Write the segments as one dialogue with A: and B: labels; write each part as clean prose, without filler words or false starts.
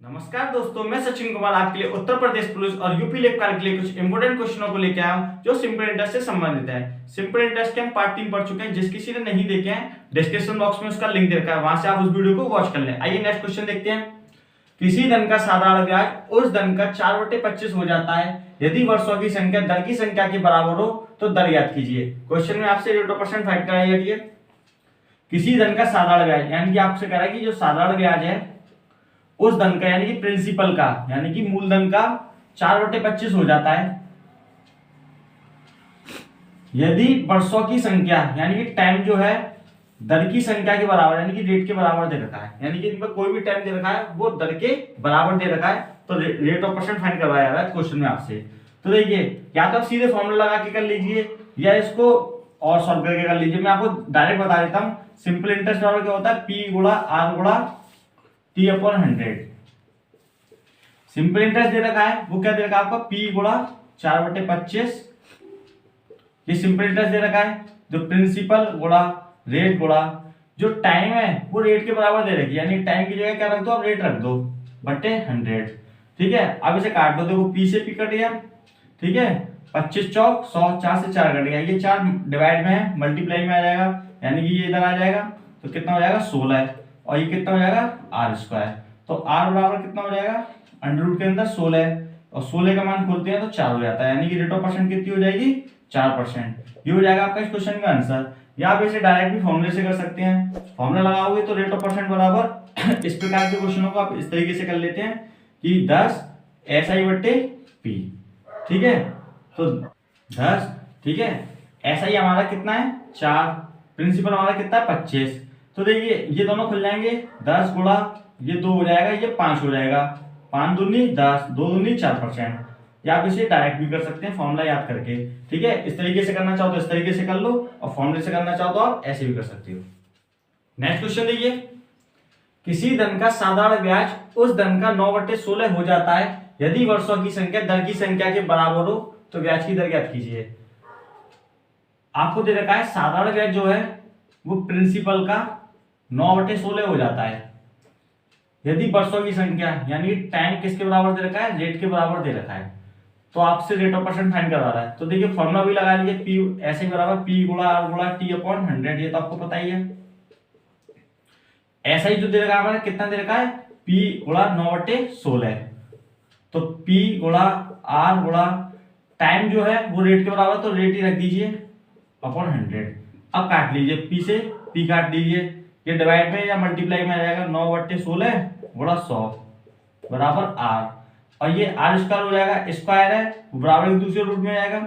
A: नमस्कार दोस्तों, मैं सचिन कुमार आपके लिए उत्तर प्रदेश पुलिस और यूपी लेखपाल के लिए कुछ इंपोर्टेंट क्वेश्चनों को लेकर आया हूं जो सिंपल इंटरेस्ट से संबंधित है। सिंपल इंटरेस्ट के हम पार्ट 3 पढ़ चुके हैं। जिस किसी ने नहीं देखे हैं डिस्क्रिप्शन बॉक्स में उसका लिंक दे रखा है, वहां से आप उस वीडियो को वॉच कर लें। आइए नेक्स्ट क्वेश्चन देखते हैं। किसी धन का साधारण ब्याज उस धन का 4/25 हो जाता है यदि वर्षों की संख्या दर की संख्या के बराबर हो तो दर ज्ञात कीजिए। क्वेश्चन में आपसे रेट ऑफ परसेंट फाइंड कराई जा रही है। किसी धन का साधारण ब्याज यानी कि आपसे कह रहा है कि जो साधारण ब्याज है उस धन का यानी कि प्रिंसिपल का यानी कि मूलधन का 4/25 हो जाता है यदि वर्षों की संख्या यानी कि टाइम जो है दर की संख्या के बराबर यानी कि रेट के बराबर दे रखा है, यानी कि इनमें कोई भी टाइम दे रखा है वो दर के बराबर दे रखा है तो रेट ऑफ परसेंट फाइंड करवाया जा रहा है क्वेश्चन में आपसे। तो देखिए या तो आप सीधे फॉर्मूला लगा के कर लीजिए या इसको और सॉल्व करके कर लीजिए। मैं आपको डायरेक्ट बता देता हूं। सिंपल इंटरेस्ट बराबर क्या होता है, पी गुणा आर गुणा T/100। सिंपल इंटरेस्ट दे रखा है वो क्या दे रखा है आपका, P गुणा 4/25। ये सिंपल इंटरेस्ट दे रखा है। जो प्रिंसिपल गुणा रेट गुणा जो टाइम है वो रेट के बराबर दे रखी है, यानी टाइम की जगह क्या रख दो आप, रेट रख दो बटे 100। ठीक है, अब इसे काट दो। देखो P से P कट गया, ठीक है, 25 चौक 100, 4 से 4 कट गया, ये 4 डिवाइड में है, मल्टीप्लाई में आ जाएगा यानी कि ये इधर आ जाएगा तो कितना हो जाएगा 16 और ये कितना हो जाएगा r²। तो r बराबर कितना हो जाएगा, अंडर रूट के अंदर 16 और 16 का मान खोलते हैं तो 4 हो जाता है, यानी कि रेट ऑफ परसेंट कितनी हो जाएगी 4%। ये हो जाएगा आपका इस क्वेश्चन का आंसर। या आप इसे डायरेक्ट भी फॉर्मूले से कर सकते हैं। फॉर्मूला लगाओगे तो रेट ऑफ परसेंट बराबर इस प्रकार के क्वेश्चनों को आप इस तरीके से कर लेते हैं कि 10 SI/P। ठीक है, तो 10, ठीक है, SI हमारा कितना है 4, प्रिंसिपल हमारा कितना है 25। तो देखिए ये दोनों खुल जाएंगे, 10 गुणा ये 2 हो जाएगा, ये 5 हो जाएगा, 5 दूनी 10, 2 दूनी 4%। या आप इसे डायरेक्ट भी कर सकते हैं फॉर्मूला याद करके। ठीक है, इस तरीके से करना चाहो तो इस तरीके से कर लो और फॉर्मूले से करना चाहो तो आप ऐसे भी कर सकते हो। नेक्स्ट क्वेश्चन देखिए। किसी धन का साधारण ब्याज उस धन का 9/16 हो जाता है यदि वर्षों की संख्या दर की संख्या के बराबर हो तो ब्याज की दर ज्ञात कीजिए। आपको दे रखा है साधारण ब्याज जो है वो प्रिंसिपल का 9/16 हो जाता है यदि वर्षों की संख्या यानी टाइम किसके बराबर दे रखा है, रेट के बराबर दे रखा है। तो आपसे रेट ऑफ परसेंट फाइंड करवा रहा है। तो देखिए फॉर्मूला भी लगा लीजिए, पी ऐसे बराबर P गुणा R गुणा T/100। ये तो आपको पता ही है। ऐसा ही जो दे रखा है हमारा कितना दे रखा है, P गुणा 9/16। तो P गुणा R गुणा टाइम जो है वो रेट के बराबर, तो रेट ही रख दीजिए अपॉन 100। अब काट लीजिए, P से P काट दीजिए, ये डिवाइड में या मल्टीप्लाई में आ जाएगा, 9/16 गुणा 100 बराबर R और ये r² हो जाएगा, स्क्वायर है बराबर एक दूसरे रूट में आ जाएगा।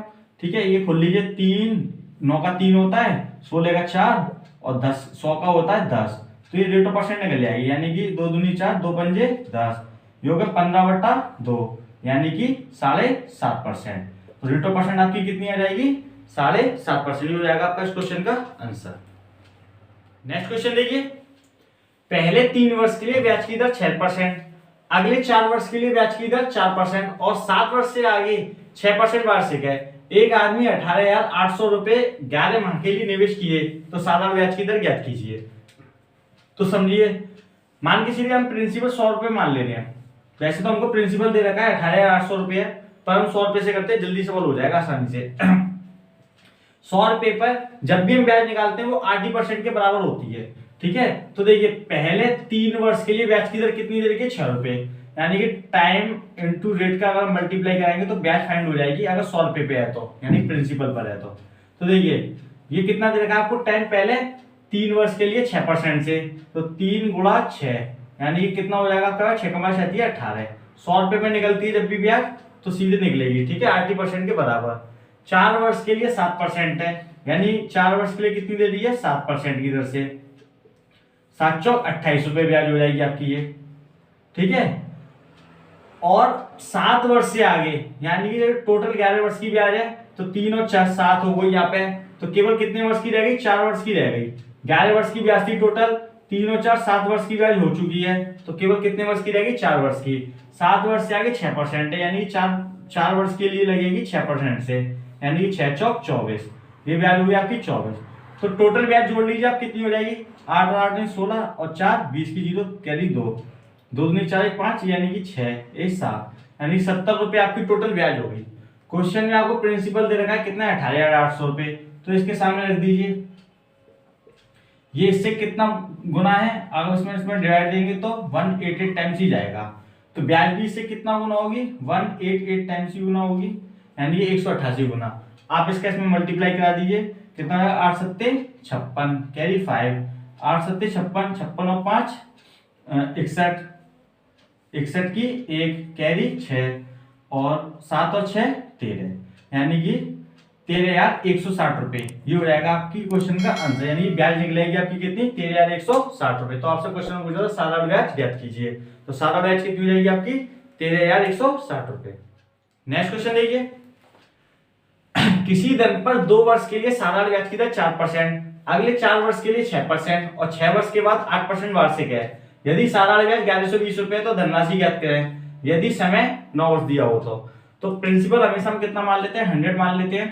A: ठीक है, ये खोल लीजिए, 3 9 का 3 होता है, 16 का 4 और 10 100 का होता है 10। तो ये रेट ऑफ परसेंट निकल जाएगी, यानी कि 2 दूनी 4, 2 पंजे 10, ये होगा 15/2 यानी कि 7.5%। तो रेट ऑफ परसेंट आपकी कितनी आ जाएगी 7.5%। ये हो जाएगा आपका इस क्वेश्चन का आंसर। नेक्स्ट क्वेश्चन देखिए। पहले 3 वर्ष के लिए ब्याज की दर 6%, अगले 4 वर्ष के लिए ब्याज की दर 4% और 7 वर्ष से आगे 6% वार्षिक है। एक आदमी 18,800 रुपए 11 माह के लिए निवेश किए तो साधारण ब्याज की दर ज्ञात कीजिए। तो समझिए, मान के चलिए हम प्रिंसिपल 100 रुपए मान ले रहे हैं। वैसे तो हमको प्रिंसिपल दे रखा है 18,800 रुपए, पर हम 100 रुपए से करते हैं, जल्दी सवाल हो जाएगा आसानी से। 100 रुपए पर जब भी हम ब्याज निकालते हैं वो 8% के बराबर होती है। ठीक है, तो देखिए पहले 3 वर्ष के लिए ब्याज की दर कितनी दे रखी है 6 रुपए, यानी कि टाइम इनटू रेट का अगर मल्टीप्लाई कराएंगे तो ब्याज फाइंड हो जाएगी अगर 100 रुपए पे है तो, यानी प्रिंसिपल पर है तो देखिए ये कितना दे रखा है आपको, टाइम पहले 3 वर्ष के लिए 6% से, तो 3 गुणा 6 यानी कि कितना हो जाएगा आपका, 6 कमा 6 18। 100 रुपए में निकलती है जब भी ब्याज तो सीधे निकलेगी। ठीक है, 8% के बराबर। 4 वर्ष के लिए 7% है, यानी 4 वर्ष के लिए कितनी दे दी है 7% की दर से, 7 चौक 28 रुपए ब्याज हो जाएगी आपकी ये। ठीक है, और 7 वर्ष से आगे यानी कि टोटल 11 वर्ष की ब्याज है तो 3 और 4 7 हो गई यहाँ पे, तो केवल कितने वर्ष की रह गई, 4 वर्ष की रह गई। 11 वर्ष की ब्याज थी टोटल, 3 और 4 7 वर्ष की ब्याज हो चुकी है, तो केवल कितने वर्ष की रहेगी 4 वर्ष की। 7 वर्ष से आगे 6% है, यानी 4 वर्ष के लिए लगेगी 6% से, यानी 6 चौक 24, ये ब्याज हुई आपकी 24। तो टोटल ब्याज जोड़ लीजिए आप कितनी हो जाएगी, 8 और 8 16 और 4 20 की 0 कैरी 2 दो दूनी 4 1 5 यानी कि 6 1 7 यानी 70 रुपये आपकी टोटल ब्याज हो गई। क्वेश्चन में आपको प्रिंसिपल दे रखा है कितना है 18,800 रुपये, तो इसके सामने रख दीजिए। ये इससे कितना गुना है, अगर इसमें डिवाइड देंगे तो 188 टाइम्स ही जाएगा, तो ब्याज भी इससे कितना गुना होगी 188 टाइम्स ही गुना होगी, यानी ये 188 गुना। आप इसका इसमें मल्टीप्लाई करा दीजिए, कितना आएगा 8 सत्ते 56 कैरी 5, 8 सत्ते 56, 56 और 5 61, 61 की 1 कैरी 6 और 7 और 6 13, यानी कि 13,160 रुपए। ये हो जाएगा आपकी क्वेश्चन का आंसर, यानी ब्याज निकलेगी आपकी कितनी 13,160 रुपए। तो आपसे क्वेश्चन पूछा था सारा ब्याज ज्ञात कीजिए, तो सारा ब्याज कितनी हो जाएगी आपकी 13,160 रुपए। नेक्स्ट क्वेश्चन देखिए, किसी धन पर 2 वर्ष के लिए सारा ब्याज की दर 4%, अगले 4 वर्ष के लिए 6% और 6 वर्ष के बाद 8% वार्षिक है। यदि सारा ब्याज 1120 रुपए है तो धनराशि ज्ञात करें, यदि समय 9 वर्ष दिया हो तो प्रिंसिपल हमेशा हम कितना मान लेते हैं 100 मान लेते हैं,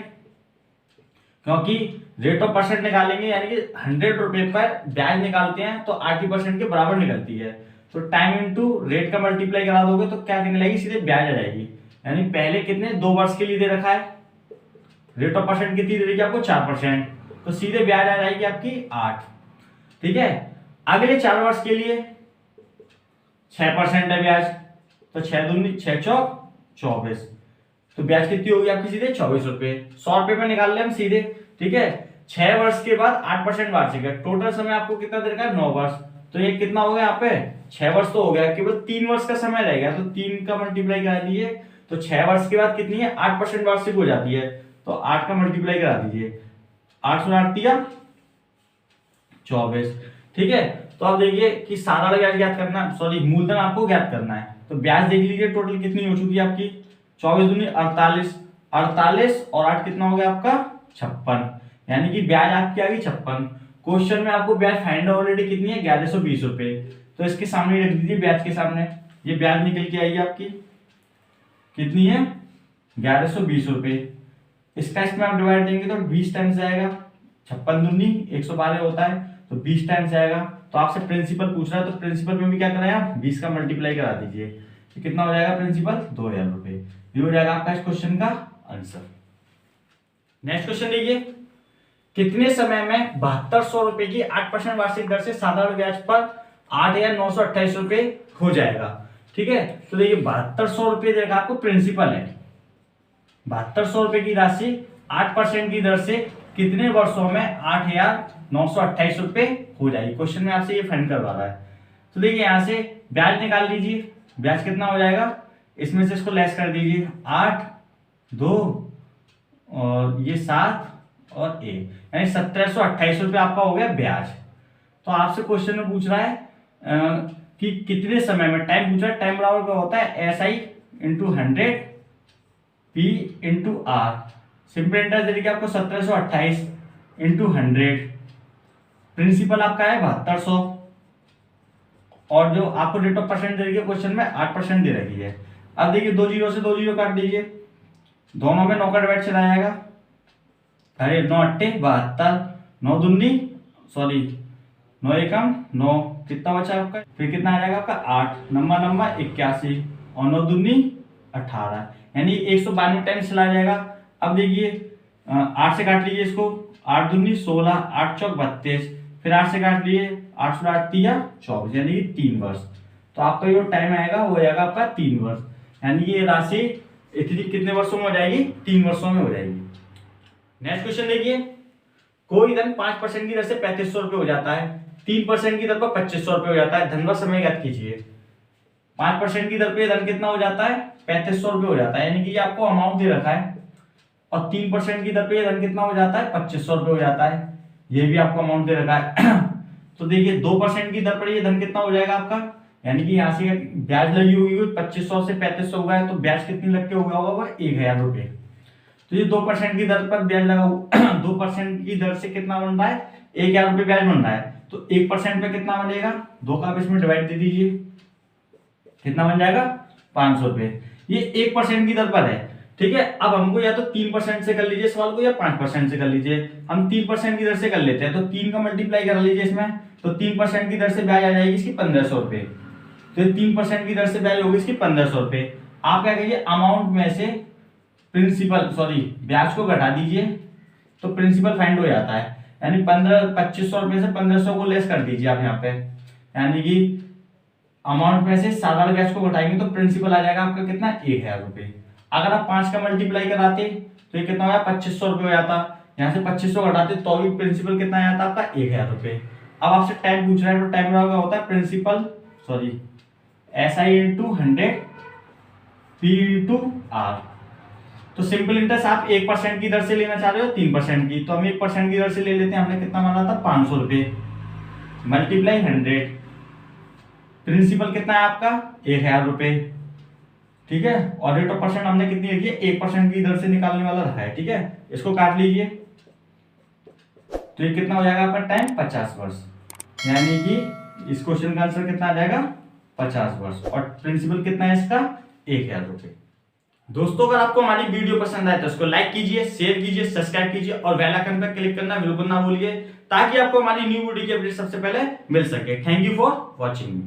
A: क्योंकि रेट ऑफ परसेंट निकालेंगे यानी कि 100 रुपए पर ब्याज निकालते हैं तो 80% के बराबर निकलती है। तो टाइम इंटू रेट का मल्टीप्लाई करा दोगे तो क्या निकलेगी, सीधे ब्याज आ जाएगी। यानी पहले कितने 2 वर्ष के लिए दे रखा है, रेट ऑफ परसेंट कितनी दे रही है आपको 4%, तो सीधे ब्याज आ जाएगी आपकी 8। ठीक है, अगले 4 वर्ष के लिए 6% है ब्याज, तो 6 दूनी 6 चौक 24, तो ब्याज कितनी होगी आपकी सीधे 24 रुपए। 100 रुपए में निकाल ले हम सीधे। ठीक है, 6 वर्ष के बाद 8% वार्षिक है, टोटल समय आपको कितना दे रखा है 9 वर्ष, तो ये कितना हो गया यहाँ पे 6 वर्ष तो हो गया, केवल 3 वर्ष का समय रह गया, तो 3 का मल्टीप्लाई करा दीजिए, तो 6 वर्ष के बाद कितनी है 8% वार्षिक हो जाती है, तो 8 का मल्टीप्लाई करा दीजिए, 8 से 8 दिया 24। ठीक है, तो आप देखिए कि सारा ब्याज ज्ञात करना, सॉरी मूलधन आपको ज्ञात करना है, तो ब्याज देख लीजिए टोटल कितनी हो चुकी है आपकी 24 दूनी 48, 48 और 8 कितना हो गया आपका 56, यानी कि ब्याज आपकी आ गई 56। क्वेश्चन में आपको ब्याज फाइंड ऑलरेडी कितनी है 1120 रुपए, तो इसके सामने रख दीजिए ब्याज के सामने, ये ब्याज निकल के आएगी आपकी कितनी है 1120 रुपए। इसका इसमें आप डिवाइड देंगे तो 20 टाइम्स जाएगा, 56 दूनी 112 होता है, तो 20 टाइम्स जाएगा। तो आपसे प्रिंसिपल पूछ रहा है, तो प्रिंसिपल में भी क्या कराया 20 का मल्टीप्लाई करा दीजिए, तो कितना हो जाएगा प्रिंसिपल 2000 रुपए। ये हो जाएगा आपका इस क्वेश्चन का आंसर। नेक्स्ट क्वेश्चन देखिए, कितने समय में 7200 रुपए की 8% वार्षिक दर से साधारण ब्याज पर 8,928 रुपए हो जाएगा। ठीक है, तो देखिए 7200 रुपए देगा आपको प्रिंसिपल है, 7200 रुपए की राशि 8% की दर से कितने वर्षों में 8,928 रुपए हो जाएगी। क्वेश्चन में आपसे ये फाइंड करवा रहा है, तो देखिए यहां से ब्याज निकाल लीजिए, ब्याज कितना हो जाएगा, इसमें से इसको लेस कर दीजिए, 8 2 और ये 7 और 1, यानी 1728 रुपये आपका हो गया ब्याज। तो आपसे क्वेश्चन में पूछ रहा है कि कितने समय में, टाइम पूछ रहा है, टाइम बराबर क्या होता है SI into 100 P into R, simple interest देखिए आपको 1728 इंटू 100, प्रिंसिपल आपका है 7200 और जो आपको रेट ऑफ परसेंट दे रही है क्वेश्चन में 8% दे रखी है। अब देखिए 2 जीरो से 2 जीरो काट दीजिए, दोनों में 9 का डिवाइड चला जाएगा, अरे 9 अट्ठे 72, 9 दूनी सॉरी 9 एकम 9, कितना बचा आपका, फिर कितना आ जाएगा आपका 8 नंबर 81 और 9 दूनी 18, यानी 192 टाइम्स चला जाएगा। अब देखिए 8 से काट लीजिए इसको, 8 दूनी 16, 8 चौक 32, फिर 8 से काट लिए, 8 से 8 दिया 24, यानी कि 3 वर्ष। तो आपका जो टाइम आएगा वो आएगा आपका 3 वर्ष, यानी ये राशि इतनी कितने वर्षों में हो जाएगी 3 वर्षों में हो जाएगी। नेक्स्ट क्वेश्चन देखिए, कोई धन 5% की दर से 3500 रुपये हो जाता है, 3% की दर पर 2500 रुपये हो जाता है, धन व समय ज्ञात कीजिए। 5% की दर पे धन कितना हो जाता है 3500 रुपये हो जाता है, यानी कि ये आपको अमाउंट दे रखा है, और 3% की दर पे धन कितना हो जाता है 2500 रुपये हो जाता है, ये भी आपको अमाउंट दे रखा है। तो देखिए 2% की दर पर ये धन कितना हो जाएगा आपका, यानी कि यहाँ से ब्याज लगी होगी 2500 से 3500 हुआ है, तो ब्याज कितनी लग के हो गया होगा वो 1000 रुपये। तो ये 2% की दर पर ब्याज लगा 2% की दर से कितना बन रहा है 1000 रुपये ब्याज बन रहा है, तो 1% पे कितना बनेगा, 2 का आप इसमें डिवाइड दे दीजिए, कितना बन जाएगा 500 रुपये। ये 1% की दर पर है। ठीक है, अब हमको या तो 3% से कर लीजिए सवाल को, या 5% से कर लीजिए। हम 3% की दर से कर लेते हैं, तो 3 का मल्टीप्लाई कर लीजिए इसमें, तो 3% की दर से ब्याज आ जाएगी इसकी 1500 रुपये। तो ये 3% की दर से ब्याज होगी इसकी 1500 रुपये। आप क्या करिए, अमाउंट में से ब्याज को घटा दीजिए तो प्रिंसिपल फाइंड हो जाता है। यानी 2500 रुपये से 1500 को लेस कर दीजिए आप यहाँ पे, यानी कि अमाउंट में से साधारण ब्याज को घटाएंगे तो प्रिंसिपल आ जाएगा आपका कितना, 1000 रुपये। अगर आप 5 का मल्टीप्लाई कराते तो ये कितना हो जाता, 2500 रुपये हो जाता। यहाँ से 2500 घटाते तो भी प्रिंसिपल कितना आ जाता आपका, 1000 रुपये। अब आपसे टाइम पूछ रहा है तो टाइम का होता है principal SI into 100 P into R। तो सिंपल इंटरेस्ट आप 1% की दर से लेना चाह रहे हो 3% की, तो हम 1% की दर से ले लेते हैं। हमने कितना माना था, 500 रुपये मल्टीप्लाई 100, प्रिंसिपल कितना है आपका, 1000 रुपये। ठीक है, और रेट ऑफ परसेंट हमने कितनी रखी है, 1% की दर से निकालने वाला रखा है। ठीक है, इसको काट लीजिए तो ये कितना हो जाएगा आपका टाइम, 50 वर्ष। यानी कि इस क्वेश्चन का आंसर कितना आ जाएगा, 50 वर्ष। और प्रिंसिपल कितना है इसका, 1000 रुपये। दोस्तों अगर आपको हमारी वीडियो पसंद आए तो इसको लाइक कीजिए, शेयर कीजिए, सब्सक्राइब कीजिए और बेल आइकन पर क्लिक करना बिल्कुल ना भूलिए, ताकि आपको हमारी न्यू वीडियो की अपडेट सबसे पहले मिल सके। Thank you for watching.